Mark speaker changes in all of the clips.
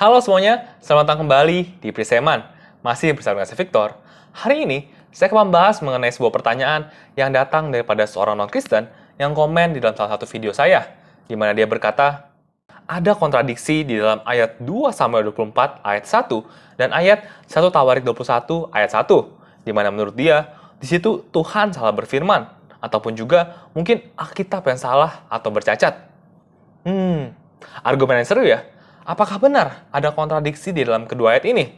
Speaker 1: Halo semuanya, selamat datang kembali di Priseman. Masih bersama dengan saya Victor. Hari ini, saya akan membahas mengenai sebuah pertanyaan yang datang daripada seorang non-Kristen yang komen di dalam salah satu video saya, di mana dia berkata, ada kontradiksi di dalam ayat 2 Samuel 24 ayat 1 dan ayat 1 Tawarik 21 ayat 1, di mana menurut dia, di situ Tuhan salah berfirman, ataupun juga mungkin Alkitab yang salah atau bercacat. Argumen yang seru ya. Apakah benar ada kontradiksi di dalam kedua ayat ini?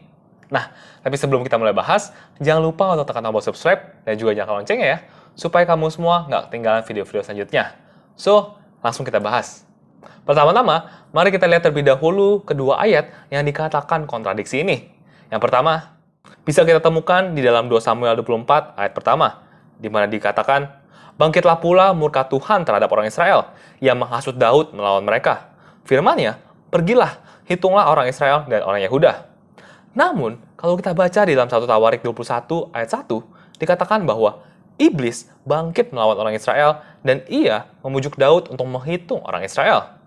Speaker 1: Nah, tapi sebelum kita mulai bahas, jangan lupa untuk tekan tombol subscribe dan juga nyalakan loncengnya ya, supaya kamu semua nggak ketinggalan video-video selanjutnya. So, langsung kita bahas. Pertama-tama, mari kita lihat terlebih dahulu kedua ayat yang dikatakan kontradiksi ini. Yang pertama, bisa kita temukan di dalam 2 Samuel 24 ayat pertama, di mana dikatakan, bangkitlah pula murka Tuhan terhadap orang Israel, yang menghasut Daud melawan mereka. Firman-Nya, pergilah, hitunglah orang Israel dan orang Yehuda. Namun, kalau kita baca di dalam 1 Tawarik 21 ayat 1, dikatakan bahwa iblis bangkit melawan orang Israel dan ia memujuk Daud untuk menghitung orang Israel.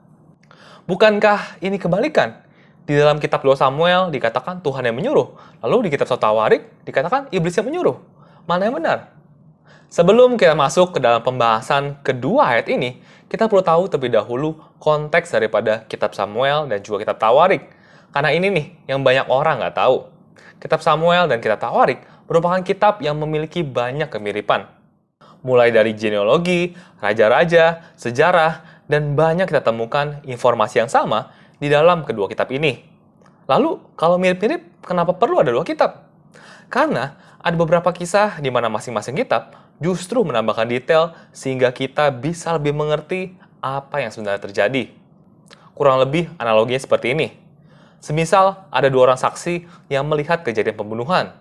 Speaker 1: Bukankah ini kebalikan? Di dalam kitab 2 Samuel dikatakan Tuhan yang menyuruh, lalu di kitab 1 Tawarik dikatakan iblis yang menyuruh. Mana yang benar? Sebelum kita masuk ke dalam pembahasan kedua ayat ini, kita perlu tahu terlebih dahulu konteks daripada kitab Samuel dan juga kitab Tawarik. Karena ini nih yang banyak orang nggak tahu. Kitab Samuel dan kitab Tawarik merupakan kitab yang memiliki banyak kemiripan. Mulai dari genealogi, raja-raja, sejarah, dan banyak kita temukan informasi yang sama di dalam kedua kitab ini. Lalu, kalau mirip-mirip, kenapa perlu ada dua kitab? Karena ada beberapa kisah di mana masing-masing kitab justru menambahkan detail sehingga kita bisa lebih mengerti apa yang sebenarnya terjadi. Kurang lebih analoginya seperti ini. Semisal ada dua orang saksi yang melihat kejadian pembunuhan.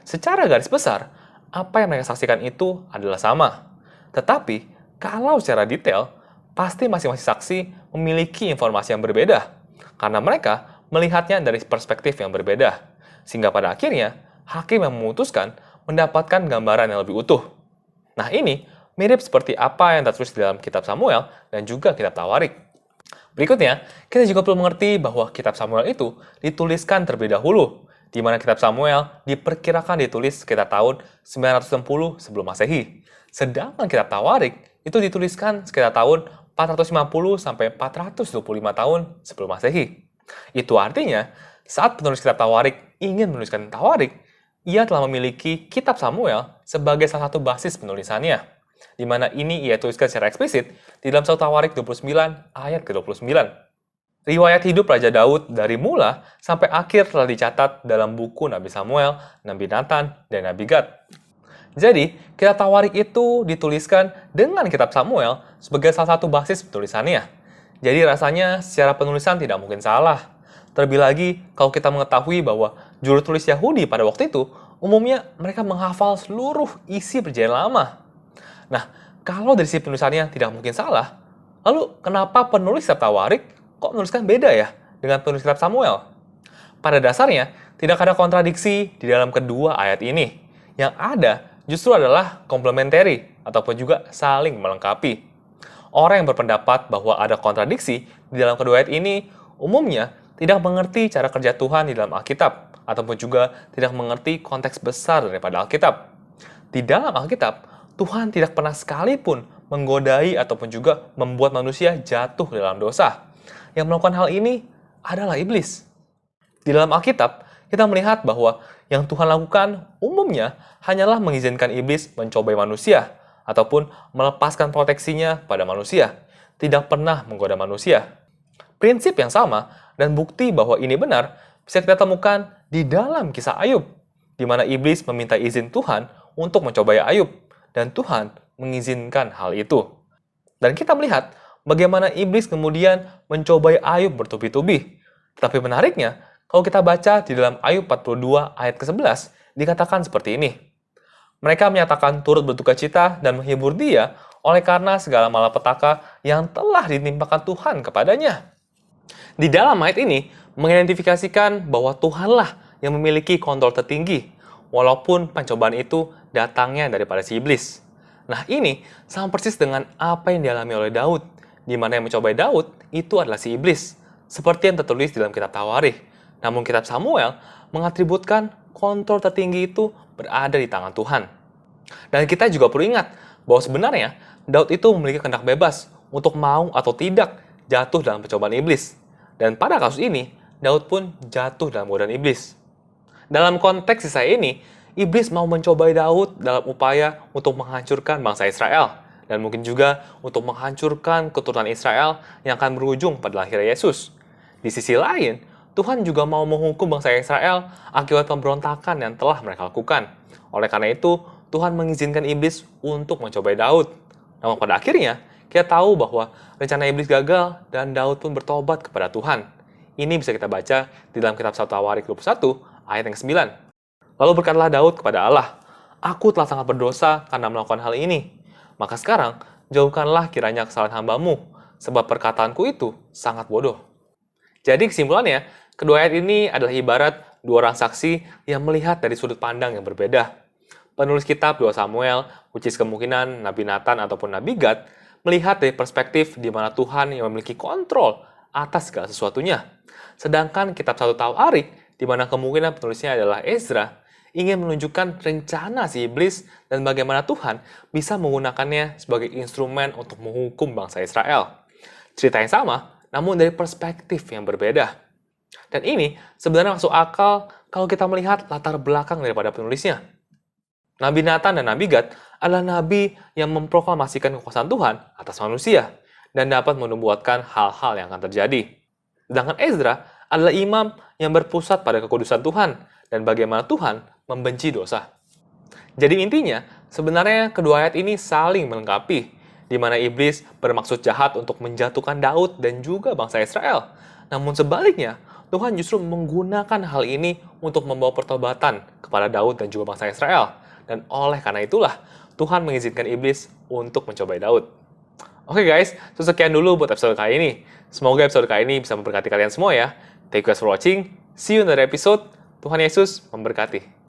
Speaker 1: Secara garis besar, apa yang mereka saksikan itu adalah sama. Tetapi, kalau secara detail, pasti masing-masing saksi memiliki informasi yang berbeda. Karena mereka melihatnya dari perspektif yang berbeda. Sehingga pada akhirnya, hakim yang memutuskan mendapatkan gambaran yang lebih utuh. Nah ini mirip seperti apa yang tertulis di dalam kitab Samuel dan juga kitab Tawarik. Berikutnya, kita juga perlu mengerti bahwa kitab Samuel itu dituliskan terlebih dahulu, di mana kitab Samuel diperkirakan ditulis sekitar tahun 960 sebelum Masehi. Sedangkan kitab Tawarik itu dituliskan sekitar tahun 450 sampai 425 tahun sebelum Masehi. Itu artinya, saat penulis kitab Tawarik ingin menuliskan Tawarik, ia telah memiliki kitab Samuel sebagai salah satu basis penulisannya, di mana ini ia tuliskan secara eksplisit di dalam 1 Tawarik 29 ayat ke-29. Riwayat hidup Raja Daud dari mula sampai akhir telah dicatat dalam buku Nabi Samuel, Nabi Nathan, dan Nabi Gad. Jadi, kitab Tawarik itu dituliskan dengan kitab Samuel sebagai salah satu basis penulisannya. Jadi rasanya secara penulisan tidak mungkin salah. Terlebih lagi, kalau kita mengetahui bahwa juru tulis Yahudi pada waktu itu, umumnya mereka menghafal seluruh isi perjanjian lama. Nah, kalau dari sisi penulisannya tidak mungkin salah, lalu kenapa penulis kitab Tawarik kok menuliskan beda ya dengan penulis kitab Samuel? Pada dasarnya, tidak ada kontradiksi di dalam kedua ayat ini. Yang ada justru adalah komplementari ataupun juga saling melengkapi. Orang yang berpendapat bahwa ada kontradiksi di dalam kedua ayat ini, umumnya tidak mengerti cara kerja Tuhan di dalam Alkitab, ataupun juga tidak mengerti konteks besar daripada Alkitab. Di dalam Alkitab, Tuhan tidak pernah sekalipun menggodai ataupun juga membuat manusia jatuh dalam dosa. Yang melakukan hal ini adalah iblis. Di dalam Alkitab, kita melihat bahwa yang Tuhan lakukan umumnya hanyalah mengizinkan iblis mencobai manusia, ataupun melepaskan proteksinya pada manusia, tidak pernah menggoda manusia. Prinsip yang sama dan bukti bahwa ini benar bisa kita temukan di dalam kisah Ayub, di mana iblis meminta izin Tuhan untuk mencobai Ayub, dan Tuhan mengizinkan hal itu. Dan kita melihat bagaimana iblis kemudian mencobai Ayub bertubi-tubi. Tapi menariknya, kalau kita baca di dalam Ayub 42 ayat ke-11, dikatakan seperti ini. Mereka menyatakan turut berduka cita dan menghibur dia oleh karena segala malapetaka yang telah ditimpakan Tuhan kepadanya. Di dalam ayat ini, mengidentifikasikan bahwa Tuhanlah yang memiliki kontrol tertinggi, walaupun pencobaan itu datangnya daripada si iblis. Nah ini sama persis dengan apa yang dialami oleh Daud, di mana yang mencobai Daud itu adalah si iblis, seperti yang tertulis di dalam kitab Tawarikh. Namun kitab Samuel mengatributkan kontrol tertinggi itu berada di tangan Tuhan. Dan kita juga perlu ingat bahwa sebenarnya Daud itu memiliki kehendak bebas untuk mau atau tidak jatuh dalam pencobaan iblis. Dan pada kasus ini, Daud pun jatuh dalam godaan iblis. Dalam konteks sisa ini, iblis mau mencobai Daud dalam upaya untuk menghancurkan bangsa Israel. Dan mungkin juga untuk menghancurkan keturunan Israel yang akan berujung pada lahir Yesus. Di sisi lain, Tuhan juga mau menghukum bangsa Israel akibat pemberontakan yang telah mereka lakukan. Oleh karena itu, Tuhan mengizinkan iblis untuk mencobai Daud. Namun pada akhirnya, kita tahu bahwa rencana iblis gagal dan Daud pun bertobat kepada Tuhan. Ini bisa kita baca di dalam kitab 1 Tawarik 21 ayat yang ke-9. Lalu berkatalah Daud kepada Allah, "Aku telah sangat berdosa karena melakukan hal ini. Maka sekarang, jauhkanlah kiranya kesalahan hamba-Mu, sebab perkataanku itu sangat bodoh." Jadi kesimpulannya, kedua ayat ini adalah ibarat dua orang saksi yang melihat dari sudut pandang yang berbeda. Penulis kitab 2 Samuel, which is kemungkinan Nabi Nathan ataupun Nabi Gad, melihat dari perspektif di mana Tuhan yang memiliki kontrol atas segala sesuatunya. Sedangkan kitab 1 Tawarik, di mana kemungkinan penulisnya adalah Ezra, ingin menunjukkan rencana si iblis dan bagaimana Tuhan bisa menggunakannya sebagai instrumen untuk menghukum bangsa Israel. Cerita yang sama, namun dari perspektif yang berbeda. Dan ini sebenarnya masuk akal kalau kita melihat latar belakang daripada penulisnya. Nabi Nathan dan Nabi Gad adalah nabi yang memproklamasikan kekuasaan Tuhan atas manusia dan dapat menubuatkan hal-hal yang akan terjadi. Sedangkan Ezra adalah imam yang berpusat pada kekudusan Tuhan dan bagaimana Tuhan membenci dosa. Jadi intinya, sebenarnya kedua ayat ini saling melengkapi, di mana iblis bermaksud jahat untuk menjatuhkan Daud dan juga bangsa Israel. Namun sebaliknya, Tuhan justru menggunakan hal ini untuk membawa pertobatan kepada Daud dan juga bangsa Israel. Dan oleh karena itulah, Tuhan mengizinkan iblis untuk mencobai Daud. Oke guys, sekian dulu buat episode kali ini. Semoga episode kali ini bisa memberkati kalian semua ya. Thank you guys for watching. See you in the episode. Tuhan Yesus memberkati.